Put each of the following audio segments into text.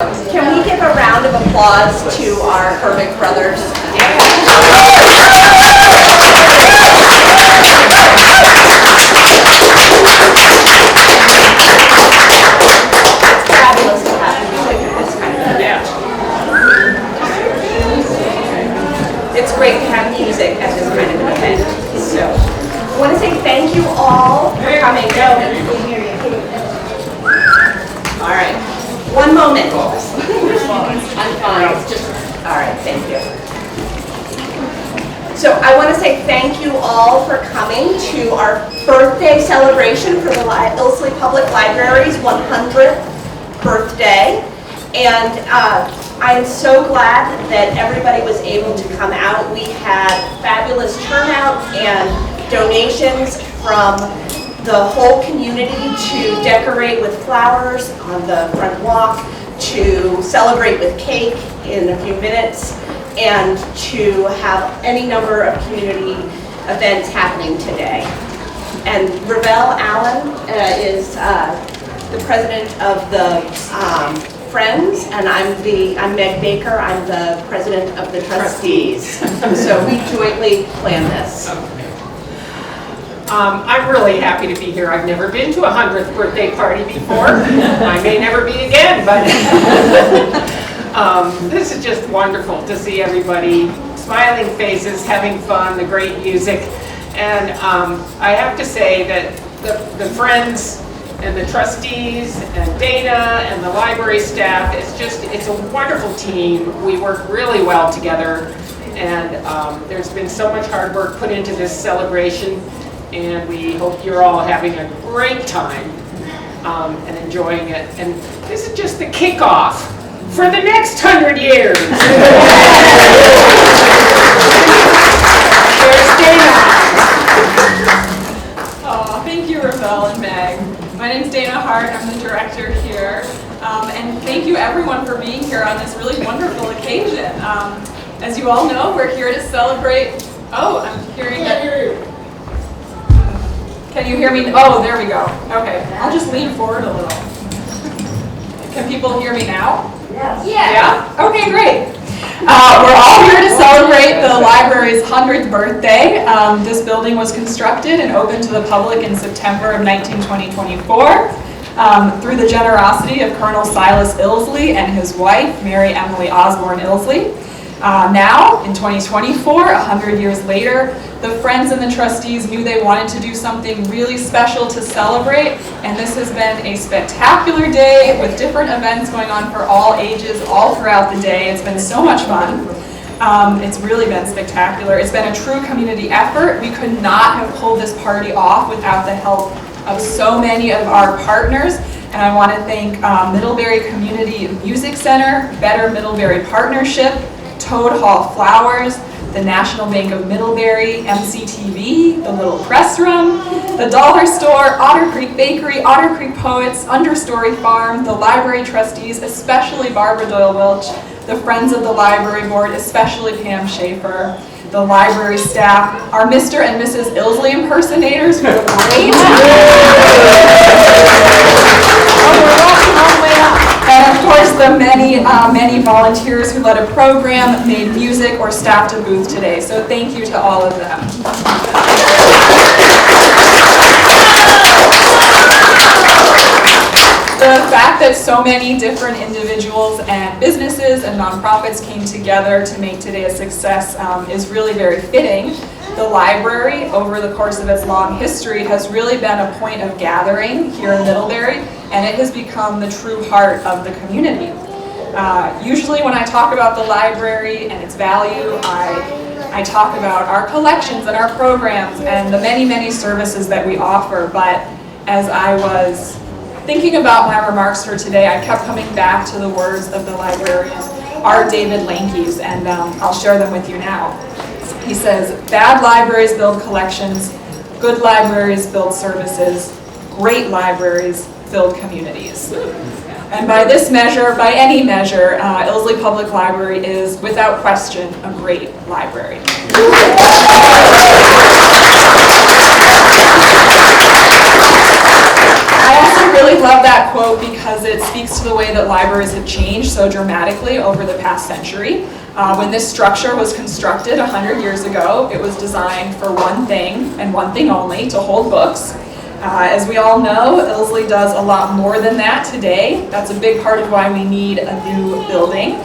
Can we give a round of applause to our Herbick brothers? It's fabulous to have music at this kind of event. It's great to have music at this kind of an event. So, I want to say thank you all for coming. All right. One moment. I'm fine. It's just, all right, thank you. So I want to say thank you all for coming to our birthday celebration for the Ilsley Public Library's 100th birthday. And I am so glad that everybody was able to come out. We had fabulous turnout and donations from the whole community to decorate with flowers on the front walk, to celebrate with cake in a few minutes, and to have any number of community events happening today. And Ravel Allen is the president of the Friends, and I'm Meg Baker. I'm the president of the trustees. So we jointly planned this. I'm really happy to be here. I've never been to a 100th birthday party before. I may never be again, but this is just wonderful to see everybody, smiling faces, having fun, the great music. And I have to say that the Friends and the trustees and Dana and the library staff, it's a wonderful team. We work really well together, and there's been so much hard work put into this celebration. And we hope you're all having a great time and enjoying it. And this is just the kickoff for the next 100 years. There's Dana. Oh, thank you, Ravel and Meg. My name's Dana Hart. I'm the director here. And thank you, everyone, for being here on this really wonderful occasion. As you all know, we're here to celebrate. Oh, I'm hearing that. Can you hear me? Oh, there we go. Okay, I'll just lean forward a little. Can people hear me now? Yes. Yeah? Okay, great. We're all here to celebrate the library's 100th birthday. This building was constructed and opened to the public in September of 2024 through the generosity of Colonel Silas Ilsley and his wife, Mary Emily Osborne Ilsley. Now, in 2024, 100 years later, the Friends and the trustees knew they wanted to do something really special to celebrate, and this has been a spectacular day with different events going on for all ages all throughout the day. It's been so much fun. It's really been spectacular. It's been a true community effort. We could not have pulled this party off without the help of so many of our partners, and I want to thank Middlebury Community Music Center, Better Middlebury Partnership, Toad Hall Flowers, the National Bank of Middlebury, MCTV, the Little Press Room, the Dollar Store, Otter Creek Bakery, Otter Creek Poets, Understory Farm, the library trustees, especially Barbara Doyle Welch, the Friends of the Library Board, especially Pam Schaefer, the library staff, our Mr. and Mrs. Ilsley impersonators who are great. And of course, the many volunteers who led a program, made music, or staffed a booth today. So thank you to all of them. The fact that so many different individuals and businesses and nonprofits came together to make today a success is really very fitting. The library, over the course of its long history, has really been a point of gathering here in Middlebury, and it has become the true heart of the community. Usually when I talk about the library and its value, I talk about our collections and our programs and the many, many services that we offer, but as I was thinking about my remarks for today, I kept coming back to the words of the librarian, R. David Lankeys, and I'll share them with you now. He says, "Bad libraries build collections, good libraries build services, great libraries build communities." And by this measure, by any measure, Ilsley Public Library is, without question, a great library. I also really really love that quote because it speaks to the way that libraries have changed so dramatically over the past century. When this structure was constructed 100 years ago, it was designed for one thing and one thing only, to hold books. As we all know, Ilsley does a lot more than that today. That's a big part of why we need a new building.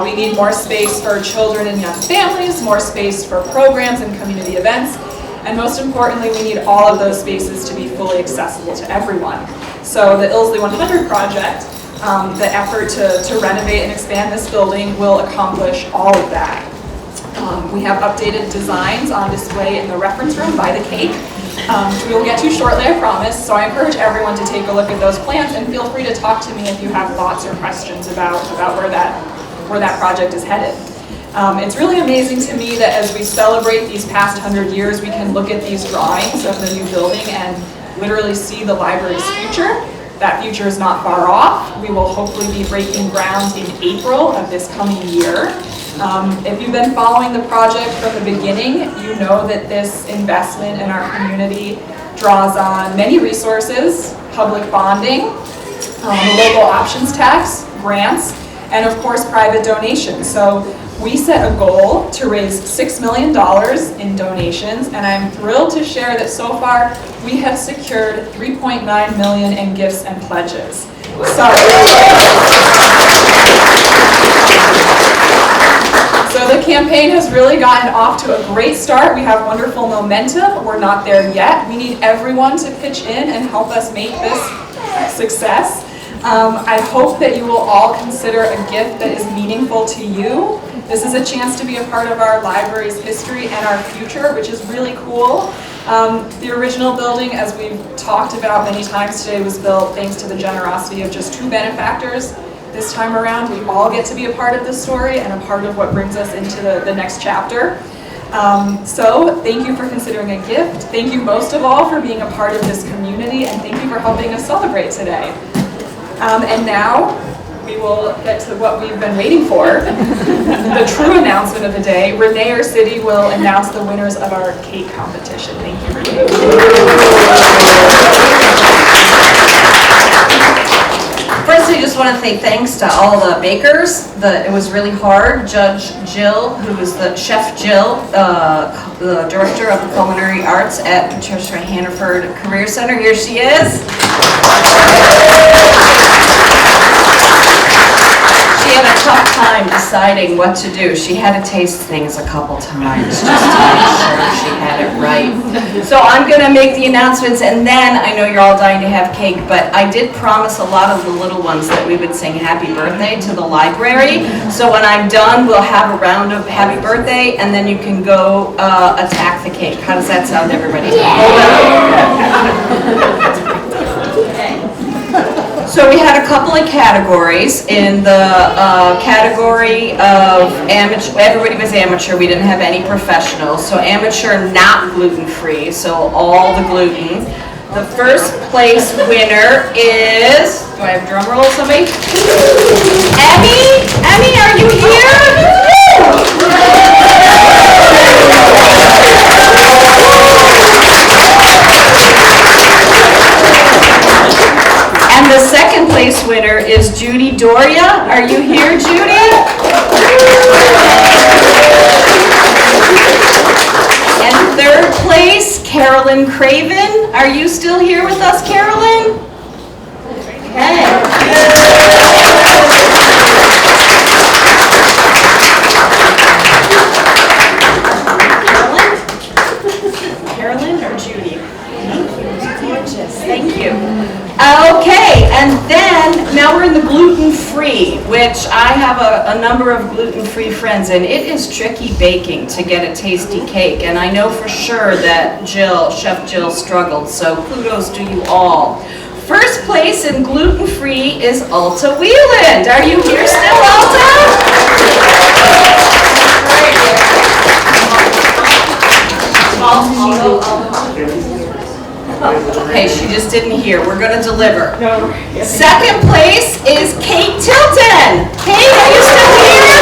We need more space for children and young families, more space for programs and community events, and most importantly, we need all of those spaces to be fully accessible to everyone. So the Ilsley 100 project, the effort to renovate and expand this building, will accomplish all of that. We have updated designs on display in the reference room by the cake, which we will get to shortly, I promise. So I encourage everyone to take a look at those plans, and feel free to talk to me if you have thoughts or questions about where that project is headed. It's really amazing to me that as we celebrate these past 100 years, we can look at these drawings of the new building and literally see the library's future. That future is not far off. We will hopefully be breaking ground in April of this coming year. If you've been following the project from the beginning, you know that this investment in our community draws on many resources: public bonding, the local options tax, grants, and of course private donations. So we set a goal to raise $6 million in donations, and I'm thrilled to share that so far we have secured $3.9 million in gifts and pledges. So the campaign has really gotten off to a great start. We have wonderful momentum. We're not there yet. We need everyone to pitch in and help us make this a success. I hope that you will all consider a gift that is meaningful to you. This is a chance to be a part of our library's history and our future, which is really cool. The original building, as we've talked about many times today, was built thanks to the generosity of just 2 benefactors. This time around, we all get to be a part of the story and a part of what brings us into the next chapter. So thank you for considering a gift. Thank you most of all for being a part of this community, and thank you for helping us celebrate today. And now we will get to what we've been waiting for, the true announcement of the day. Renee Ursitti will announce the winners of our cake competition. Thank you, Renee. First, I just want to say thanks to all the bakers. It was really hard. Judge Jill, who is the Chef Jill, the Director of the Culinary Arts at Patricia Hannaford Career Center. Here she is. She had a tough time deciding what to do. She had to taste things a couple times just to make sure she had it right. So I'm going to make the announcements, and then I know you're all dying to have cake, but I did promise a lot of the little ones that we would sing happy birthday to the library. So when I'm done, we'll have a round of happy birthday, and then you can go attack the cake. How does that sound, everybody? So we had a couple of categories. In the category of amateur, everybody was amateur. We didn't have any professionals. So amateur, not gluten-free, so all the gluten. The first place winner is, do I have a drum roll, somebody? Emmy? Emmy, are you here? And the second place winner is Judy Doria. Are you here, Judy? And third place, Carolyn Craven. Are you still here with us, Carolyn? Okay. Carolyn or Judy? Thank you. Gorgeous. Thank you. Okay, and then now we're in the gluten-free, which I have a number of gluten-free friends, and it is tricky baking to get a tasty cake, and I know for sure that Chef Jill struggled, so kudos to you all. First place in gluten-free is Alta Wieland. Are you here still, Alta? Okay, she just didn't hear. We're going to deliver. Second place is Kate Tilton. Kate, are you still here?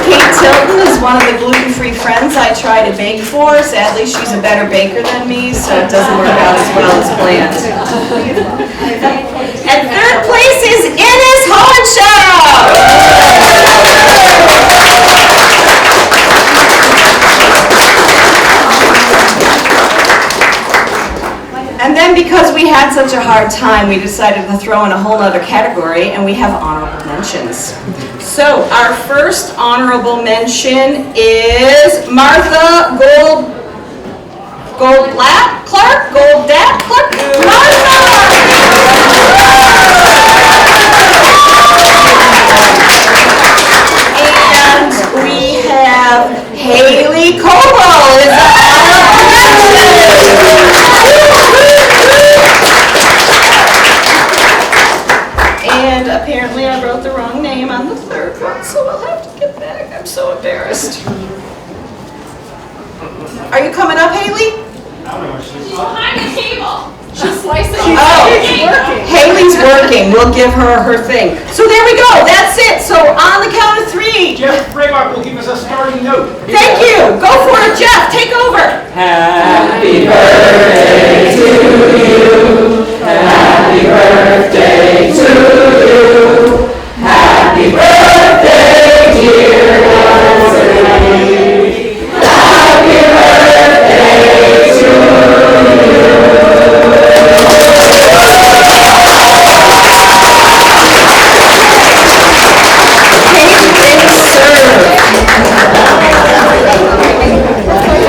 Kate Tilton is one of the gluten-free friends I try to bake for. Sadly, she's a better baker than me, so it doesn't work out as well as planned. And third place is Ines And then because we had such a hard time, we decided to throw in a whole other category, and we have honorable mentions. So our first honorable mention is Martha Goldblatt Clark? Martha! And we have Haley Coble is the honorable mention. And apparently I wrote the wrong name on the third one, so I'll have to get back. I'm so embarrassed. Are you coming up, Haley? Behind the table. She's slicing. Haley's working. We'll give her her thing. So there we go. That's it. So on the count of three. Jeff Braymark will give us a starting note. Thank you. Go for it, Jeff. Take over. Happy birthday to you.